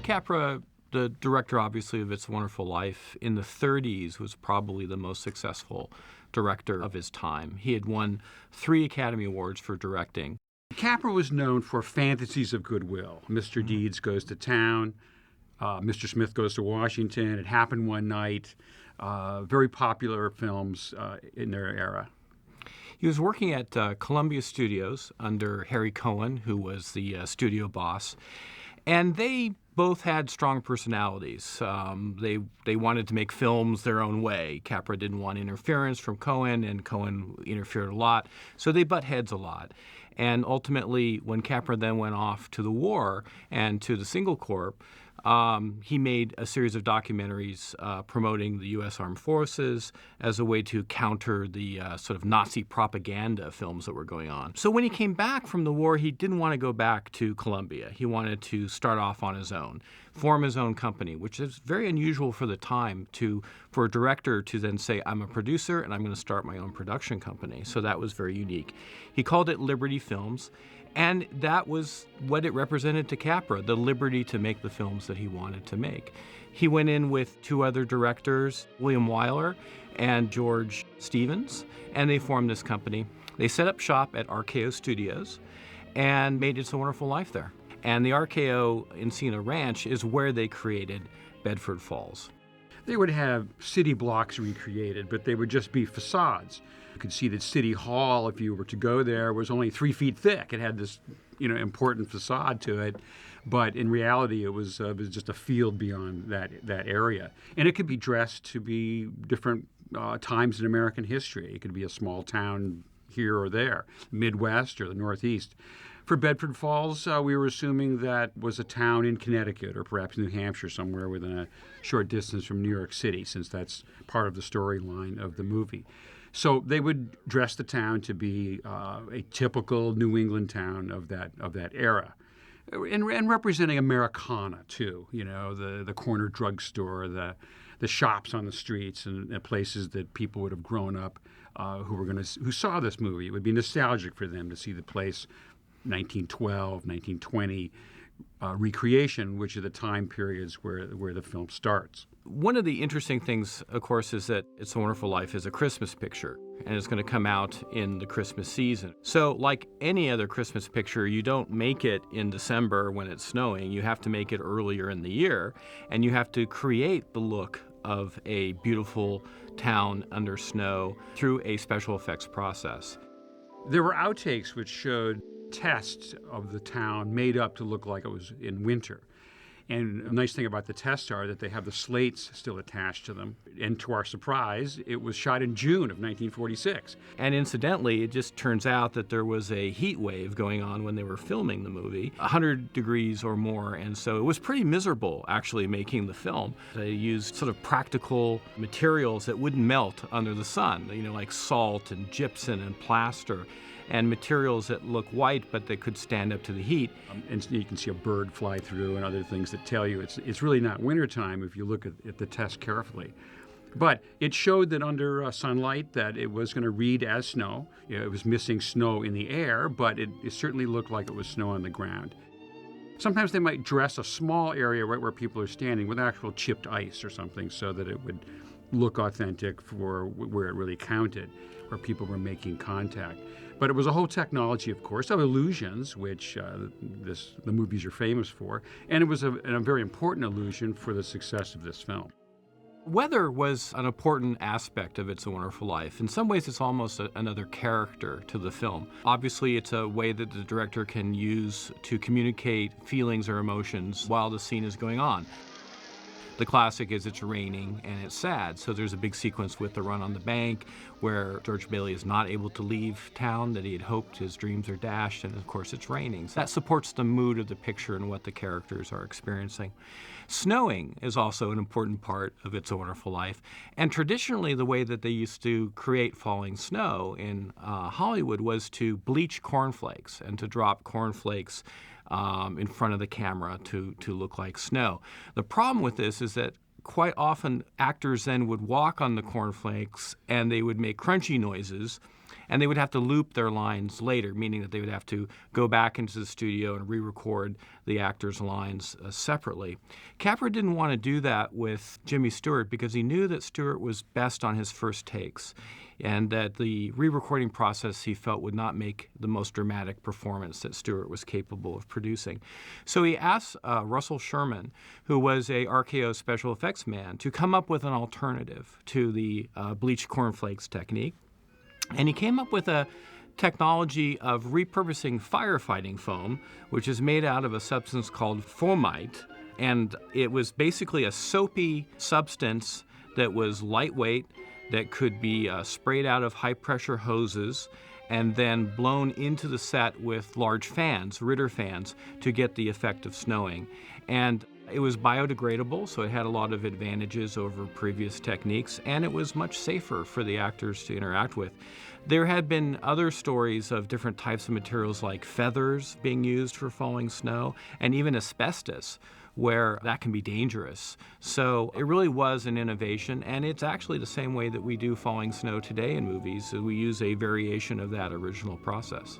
Capra, the director, obviously, of It's a Wonderful Life, in the 30s was probably the most successful director of his time. He had won 3 Academy Awards for directing. Capra was known for Fantasies of Goodwill. Mr. Deeds Goes to Town, Mr. Smith Goes to Washington, It Happened One Night, very popular films in their era. He was working at Columbia Studios under Harry Cohen, who was the studio boss, and they both had strong personalities. They wanted to make films their own way. Capra didn't want interference from Cohen, and Cohen interfered a lot, so they butt heads a lot. And ultimately, when Capra then went off to the war and to the Single Corps, he made a series of documentaries promoting the U.S. Armed Forces as a way to counter the sort of Nazi propaganda films that were going on. So when he came back from the war, he didn't want to go back to Columbia. He wanted to start off on his own, form his own company, which is very unusual for the time for a director to then say, I'm a producer and I'm going to start my own production company. So that was very unique. He called it Liberty Films. And that was what it represented to Capra, the liberty to make the films that he wanted to make. He went in with 2 other directors, William Wyler and George Stevens, and they formed this company. They set up shop at RKO Studios and made It's a Wonderful Life there. And the RKO Encina Ranch is where they created Bedford Falls. They would have city blocks recreated, but they would just be facades. You could see that City Hall, if you were to go there, was only 3 feet thick. It had this, important facade to it, but in reality, it was just a field beyond that area. And it could be dressed to be different times in American history. It could be a small town here or there, Midwest or the Northeast. For Bedford Falls, we were assuming that was a town in Connecticut or perhaps New Hampshire, somewhere within a short distance from New York City, since that's part of the storyline of the movie. So they would dress the town to be a typical New England town of that era, and representing Americana too. The corner drugstore, the shops on the streets, and the places that people would have grown up who saw this movie. It would be nostalgic for them to see the place, 1912, 1920 recreation, which are the time periods where the film starts. One of the interesting things, of course, is that It's a Wonderful Life is a Christmas picture, and it's going to come out in the Christmas season. So like any other Christmas picture, you don't make it in December when it's snowing. You have to make it earlier in the year, and you have to create the look of a beautiful town under snow through a special effects process. There were outtakes which showed tests of the town made up to look like it was in winter. And a nice thing about the tests are that they have the slates still attached to them. And to our surprise, it was shot in June of 1946. And incidentally, it just turns out that there was a heat wave going on when they were filming the movie, 100 degrees or more. And so it was pretty miserable, actually, making the film. They used sort of practical materials that wouldn't melt under the sun, like salt and gypsum and plaster, and materials that look white but they could stand up to the heat. And you can see a bird fly through and other things that tell you it's really not wintertime if you look at the test carefully. But it showed that under sunlight that it was going to read as snow. It was missing snow in the air, but it certainly looked like it was snow on the ground. Sometimes they might dress a small area right where people are standing with actual chipped ice or something so that it would look authentic for where it really counted, where people were making contact. But it was a whole technology, of course, of illusions, which the movies are famous for, and it was a very important illusion for the success of this film. Weather was an important aspect of It's a Wonderful Life. In some ways, it's almost another character to the film. Obviously, it's a way that the director can use to communicate feelings or emotions while the scene is going on. The classic is it's raining and it's sad. So there's a big sequence with the run on the bank where George Bailey is not able to leave town that he had hoped. His dreams are dashed, and of course it's raining. So that supports the mood of the picture and what the characters are experiencing. Snowing is also an important part of It's a Wonderful Life. And traditionally, the way that they used to create falling snow in Hollywood was to bleach cornflakes and to drop cornflakes in front of the camera to look like snow. The problem with this is that quite often actors then would walk on the cornflakes and they would make crunchy noises, and they would have to loop their lines later, meaning that they would have to go back into the studio and re-record the actors' lines separately. Capra didn't want to do that with Jimmy Stewart because he knew that Stewart was best on his first takes, and that the re-recording process he felt would not make the most dramatic performance that Stewart was capable of producing. So he asked Russell Sherman, who was a RKO special effects man, to come up with an alternative to the bleached cornflakes technique. And he came up with a technology of repurposing firefighting foam, which is made out of a substance called foamite. And it was basically a soapy substance that was lightweight, that could be sprayed out of high-pressure hoses and then blown into the set with large fans, Ritter fans, to get the effect of snowing. And it was biodegradable, so it had a lot of advantages over previous techniques, and it was much safer for the actors to interact with. There had been other stories of different types of materials like feathers being used for falling snow, and even asbestos, where that can be dangerous. So it really was an innovation, and it's actually the same way that we do falling snow today in movies. So we use a variation of that original process.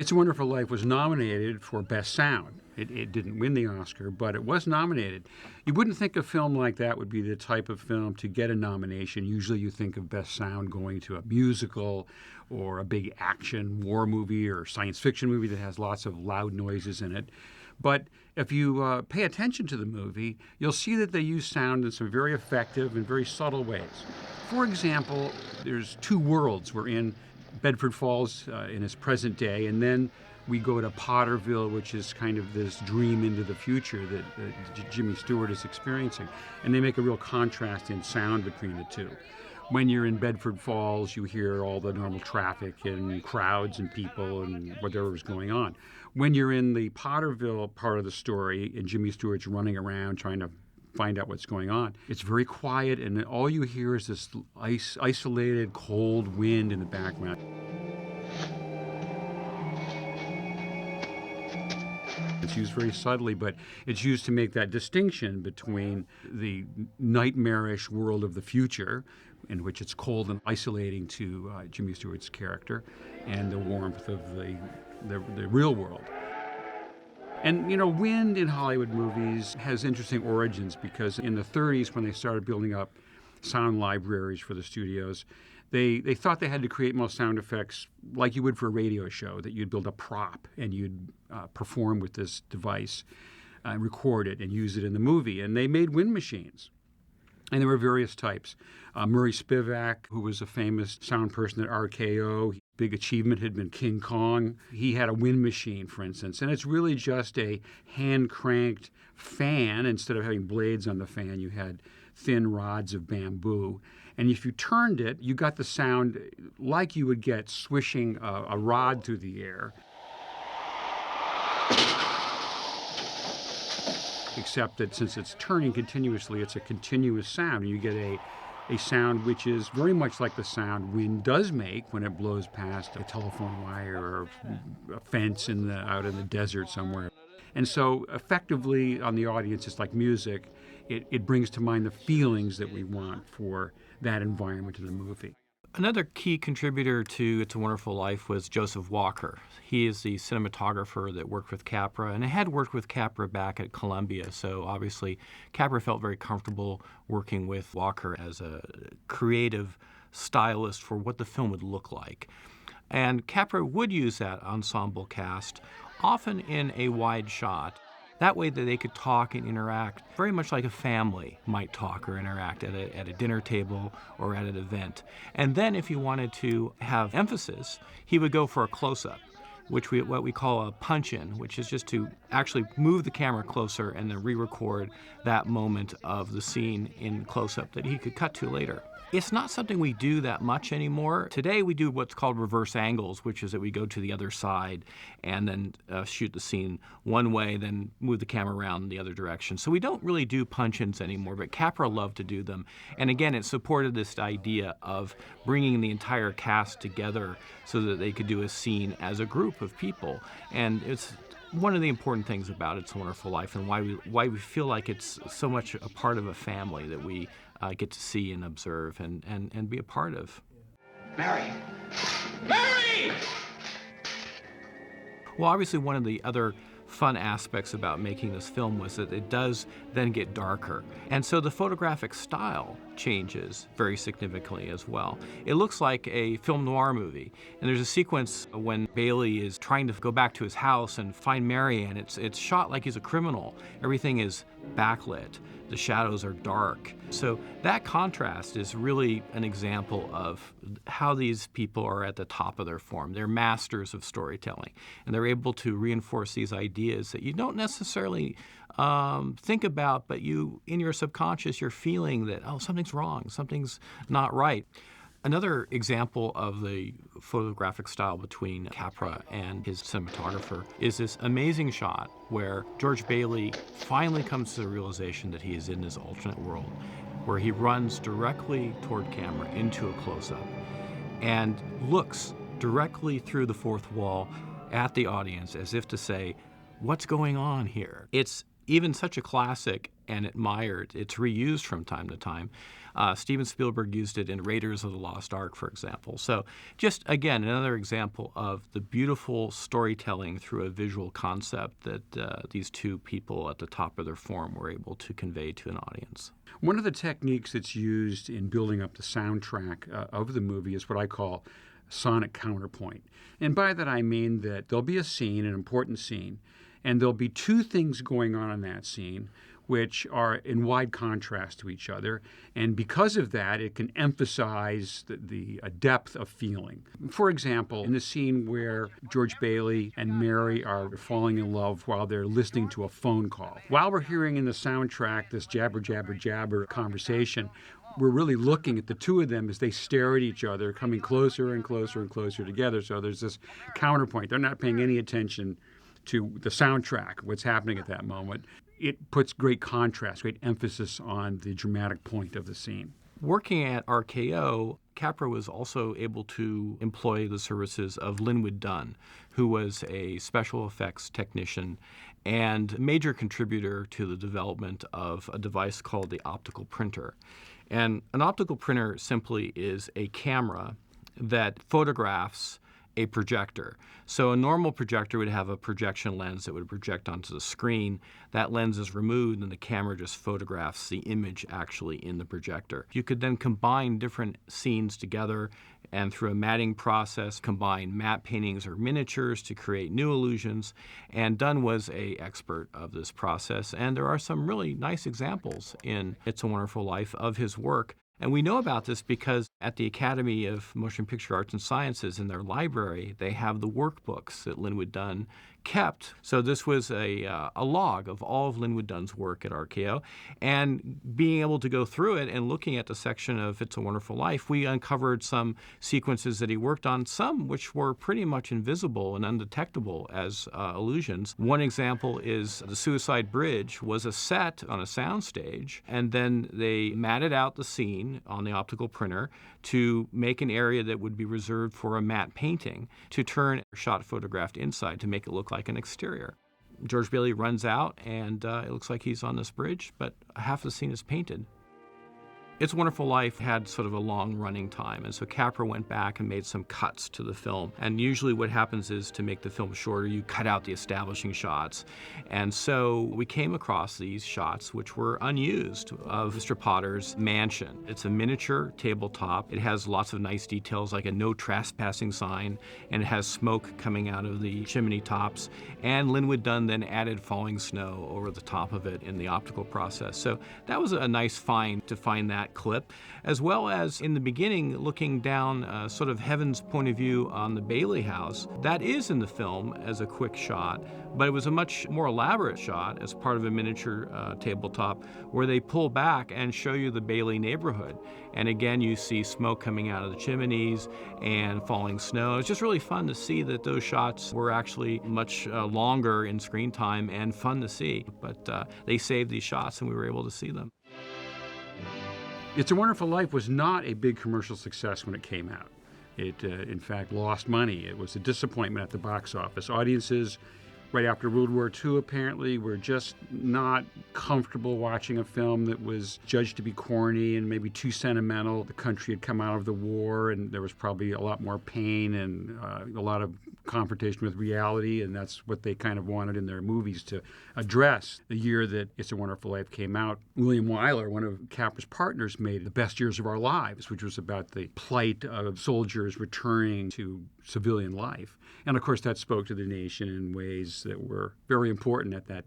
It's a Wonderful Life was nominated for Best Sound. It didn't win the Oscar, but it was nominated. You wouldn't think a film like that would be the type of film to get a nomination. Usually you think of Best Sound going to a musical or a big action war movie or science fiction movie that has lots of loud noises in it. But if you pay attention to the movie, you'll see that they use sound in some very effective and very subtle ways. For example, there's two worlds. We're in Bedford Falls in its present day, and then we go to Potterville, which is kind of this dream into the future that Jimmy Stewart is experiencing. And they make a real contrast in sound between the two. When you're in Bedford Falls, you hear all the normal traffic and crowds and people and whatever's going on. When you're in the Potterville part of the story and Jimmy Stewart's running around trying to find out what's going on, it's very quiet, and all you hear is this isolated, cold wind in the background. It's used very subtly, but it's used to make that distinction between the nightmarish world of the future, in which it's cold and isolating to Jimmy Stewart's character, and the warmth of the real world. And, you know, wind in Hollywood movies has interesting origins because in the 30s, when they started building up sound libraries for the studios, they thought they had to create more sound effects like you would for a radio show, that you'd build a prop and you'd perform with this device, record it, and use it in the movie. And they made wind machines. And there were various types. Murray Spivak, who was a famous sound person at RKO, big achievement had been King Kong. He had a wind machine, for instance, and it's really just a hand-cranked fan. Instead of having blades on the fan, you had thin rods of bamboo. And if you turned it, you got the sound like you would get swishing a rod through the air. Except that since it's turning continuously, it's a continuous sound. And you get a sound which is very much like the sound wind does make when it blows past a telephone wire or a fence out in the desert somewhere. And so effectively on the audience, it's like music. It brings to mind the feelings that we want for that environment in the movie. Another key contributor to It's a Wonderful Life was Joseph Walker. He is the cinematographer that worked with Capra, and had worked with Capra back at Columbia. So obviously, Capra felt very comfortable working with Walker as a creative stylist for what the film would look like. And Capra would use that ensemble cast, often in a wide shot. That way that they could talk and interact very much like a family might talk or interact at a dinner table or at an event. And then if you wanted to have emphasis, he would go for a close-up, what we call a punch-in, which is just to actually move the camera closer and then re-record that moment of the scene in close-up that he could cut to later. It's not something we do that much anymore. Today we do what's called reverse angles, which is that we go to the other side and then shoot the scene one way, then move the camera around in the other direction. So we don't really do punch-ins anymore, but Capra loved to do them. And again, it supported this idea of bringing the entire cast together so that they could do a scene as a group of people. And it's one of the important things about It's a Wonderful Life, and why we feel like it's so much a part of a family that we get to see and observe and be a part of. Mary! Mary! Well, obviously, one of the other fun aspects about making this film was that it does then get darker. And so the photographic style changes very significantly as well. It looks like a film noir movie. And there's a sequence when Bailey is trying to go back to his house and find Mary, and it's shot like he's a criminal. Everything is backlit. The shadows are dark. So that contrast is really an example of how these people are at the top of their form. They're masters of storytelling, and they're able to reinforce these ideas that you don't necessarily think about, but you, in your subconscious, you're feeling that, oh, something's wrong, something's not right. Another example of the photographic style between Capra and his cinematographer is this amazing shot where George Bailey finally comes to the realization that he is in this alternate world, where he runs directly toward camera into a close-up and looks directly through the fourth wall at the audience as if to say, what's going on here? It's even such a classic and admired. It's reused from time to time. Steven Spielberg used it in Raiders of the Lost Ark, for example. So just, again, another example of the beautiful storytelling through a visual concept that these two people at the top of their form were able to convey to an audience. One of the techniques that's used in building up the soundtrack of the movie is what I call sonic counterpoint. And by that I mean that there'll be a scene, an important scene, and there'll be two things going on in that scene which are in wide contrast to each other. And because of that, it can emphasize the depth of feeling. For example, in the scene where George Bailey and Mary are falling in love while they're listening to a phone call. While we're hearing in the soundtrack this jabber, jabber, jabber conversation, we're really looking at the two of them as they stare at each other, coming closer and closer and closer together. So there's this counterpoint. They're not paying any attention to the soundtrack, what's happening at that moment. It puts great contrast, great emphasis on the dramatic point of the scene. Working at RKO, Capra was also able to employ the services of Linwood Dunn, who was a special effects technician and major contributor to the development of a device called the optical printer. And an optical printer simply is a camera that photographs a projector. So a normal projector would have a projection lens that would project onto the screen. That lens is removed and the camera just photographs the image actually in the projector. You could then combine different scenes together and through a matting process combine matte paintings or miniatures to create new illusions. And Dunn was an expert of this process. And there are some really nice examples in It's a Wonderful Life of his work. And we know about this because at the Academy of Motion Picture Arts and Sciences in their library, they have the workbooks that Linwood Dunn kept. So this was a log of all of Linwood Dunn's work at RKO. And being able to go through it and looking at the section of It's a Wonderful Life, we uncovered some sequences that he worked on, some which were pretty much invisible and undetectable as illusions. One example is the Suicide Bridge was a set on a soundstage, and then they matted out the scene on the optical printer to make an area that would be reserved for a matte painting to turn a shot photographed inside to make it look like an exterior. George Bailey runs out and it looks like he's on this bridge, but half the scene is painted. It's a Wonderful Life had sort of a long running time, and so Capra went back and made some cuts to the film. And usually what happens is to make the film shorter, you cut out the establishing shots. And so we came across these shots which were unused of Mr. Potter's mansion. It's a miniature tabletop. It has lots of nice details like a no trespassing sign, and it has smoke coming out of the chimney tops. And Linwood Dunn then added falling snow over the top of it in the optical process. So that was a nice find to find that clip, as well as in the beginning looking down sort of heaven's point of view on the Bailey house. That is in the film as a quick shot, but it was a much more elaborate shot as part of a miniature tabletop where they pull back and show you the Bailey neighborhood. And again, you see smoke coming out of the chimneys and falling snow. It's just really fun to see that those shots were actually much longer in screen time and fun to see, but they saved these shots and we were able to see them. It's a Wonderful Life was not a big commercial success when it came out. It, in fact, lost money. It was a disappointment at the box office. Audiences right after World War II, apparently, were just not comfortable watching a film that was judged to be corny and maybe too sentimental. The country had come out of the war, and there was probably a lot more pain and a lot of confrontation with reality, and that's what they kind of wanted in their movies to address. The year that It's a Wonderful Life came out, William Wyler, one of Capra's partners, made The Best Years of Our Lives, which was about the plight of soldiers returning to civilian life. And of course, that spoke to the nation in ways that were very important at that,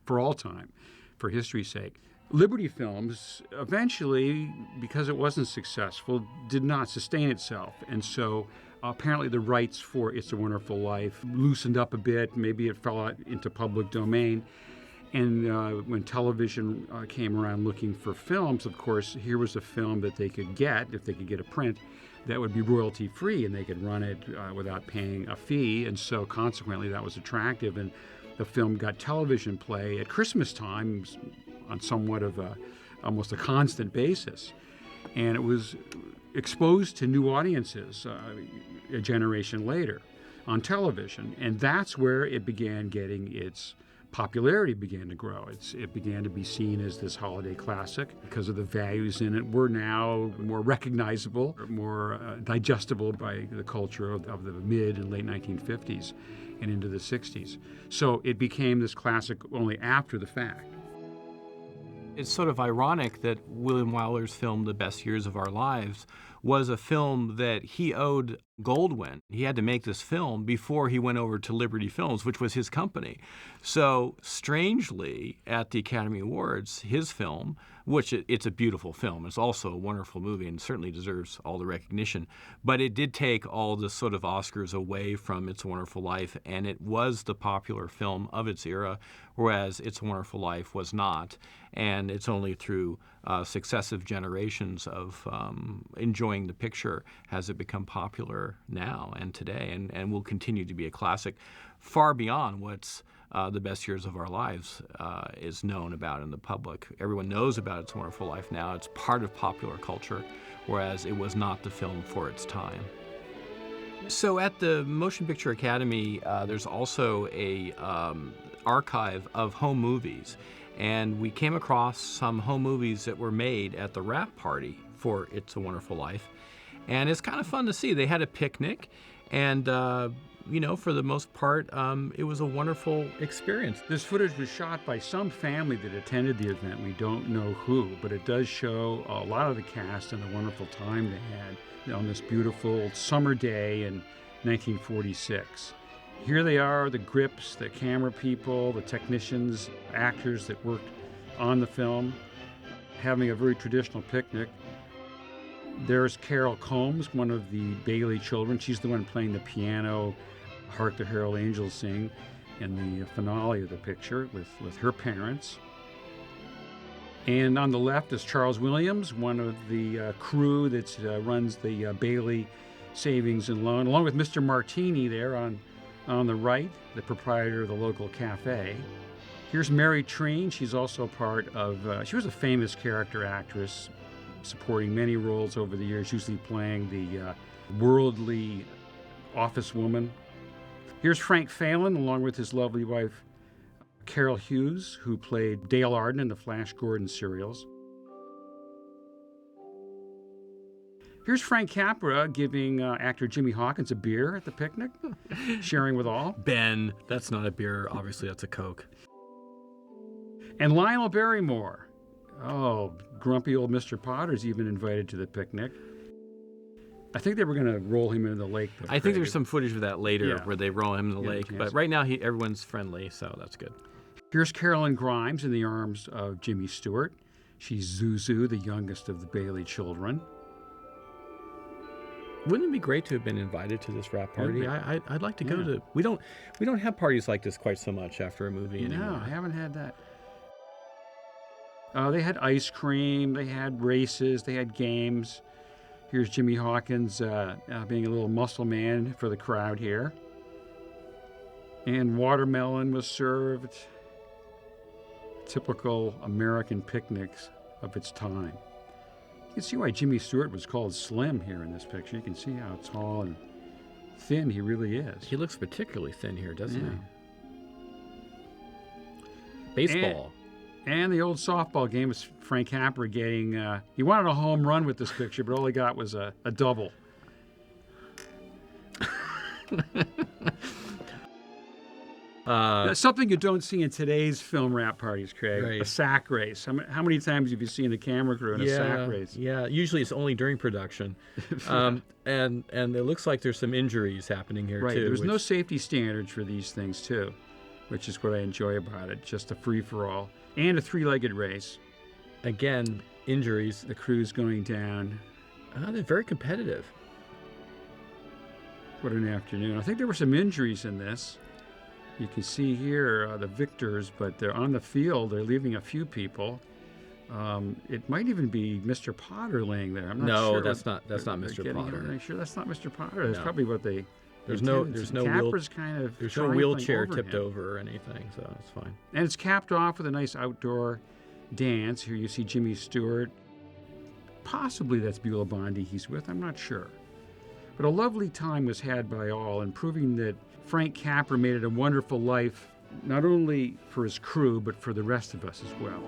for all time, for history's sake. Liberty Films eventually, because it wasn't successful, did not sustain itself. And so apparently the rights for It's a Wonderful Life loosened up a bit. Maybe it fell out into public domain. And when television came around looking for films, of course, here was a film that they could get, if they could get a print, that would be royalty-free, and they could run it without paying a fee. And so consequently, that was attractive. And the film got television play at Christmas time on somewhat of almost a constant basis. And it was exposed to new audiences a generation later on television. And that's where it began getting its popularity began to grow. It began to be seen as this holiday classic because of the values in it were now more recognizable, more digestible by the culture of the mid and late 1950s and into the 60s. So it became this classic only after the fact. It's sort of ironic that William Wyler's film, The Best Years of Our Lives, was a film that he owed Goldwyn. He had to make this film before he went over to Liberty Films, which was his company. So strangely, at the Academy Awards, his film, which it's a beautiful film, it's also a wonderful movie and certainly deserves all the recognition, but it did take all the sort of Oscars away from It's a Wonderful Life, and it was the popular film of its era, whereas It's a Wonderful Life was not. And it's only through successive generations of enjoying the picture has it become popular now and today, and will continue to be a classic far beyond what's The Best Years of Our Lives is known about in the public. Everyone knows about It's a Wonderful Life now. It's part of popular culture, whereas it was not the film for its time. So at the Motion Picture Academy, there's also a archive of home movies. And we came across some home movies that were made at the wrap party for It's a Wonderful Life. And it's kind of fun to see. They had a picnic, and, for the most part, it was a wonderful experience. This footage was shot by some family that attended the event. We don't know who, but it does show a lot of the cast and the wonderful time they had on this beautiful summer day in 1946. Here they are, the grips, the camera people, the technicians, actors that worked on the film, having a very traditional picnic. There's Carol Combs, one of the Bailey children. She's the one playing the piano, Hark the Herald Angels Sing, in the finale of the picture with her parents. And on the left is Charles Williams, one of the crew that runs the Bailey Savings and Loan, along with Mr. Martini there on the right, the proprietor of the local cafe. Here's Mary Treen. She's also part of, she was a famous character actress, supporting many roles over the years, usually playing the worldly office woman. Here's Frank Phelan, along with his lovely wife, Carol Hughes, who played Dale Arden in the Flash Gordon serials. Here's Frank Capra giving actor Jimmy Hawkins a beer at the picnic, sharing with all. Ben, that's not a beer. Obviously, that's a Coke. And Lionel Barrymore. Oh, grumpy old Mr. Potter's even invited to the picnic. I think they were going to roll him into the lake. Though, I think there's some footage of that later where they roll him in the lake. Yes. But right now, everyone's friendly, so that's good. Here's Carolyn Grimes in the arms of Jimmy Stewart. She's Zuzu, the youngest of the Bailey children. Wouldn't it be great to have been invited to this wrap party? I'd like to go to. We don't have parties like this quite so much after a movie anymore. No, I haven't had that. They had ice cream, they had races, they had games. Here's Jimmy Hawkins being a little muscle man for the crowd here. And watermelon was served. Typical American picnics of its time. You can see why Jimmy Stewart was called Slim here in this picture. You can see how tall and thin he really is. He looks particularly thin here, doesn't he? Baseball. And the old softball game was Frank Capra getting, he wanted a home run with this picture, but all he got was a double. That's something you don't see in today's film wrap parties, Craig. Right. A sack race. How many times have you seen the camera crew in a sack race? Yeah, usually it's only during production. And it looks like there's some injuries happening here, Right. too. There's no safety standards for these things, too, which is what I enjoy about it. Just a free-for-all. And a three-legged race. Again, injuries. The crew's going down. They're very competitive. What an afternoon. I think there were some injuries in this. You can see here the victors, but they're on the field. They're leaving a few people. It might even be Mr. Potter laying there. I'm not No, sure. that's not Mr. Getting Potter. him. Are you sure that's not Mr. Potter? That's No. probably what they. There's intended. no Capra's kind of There's no triumphing wheelchair over tipped him. over or anything, so it's fine. And it's capped off with a nice outdoor dance. Here you see Jimmy Stewart. Possibly that's Beulah Bondi he's with. I'm not sure. But a lovely time was had by all, and proving that Frank Capra made it a wonderful life, not only for his crew, but for the rest of us as well.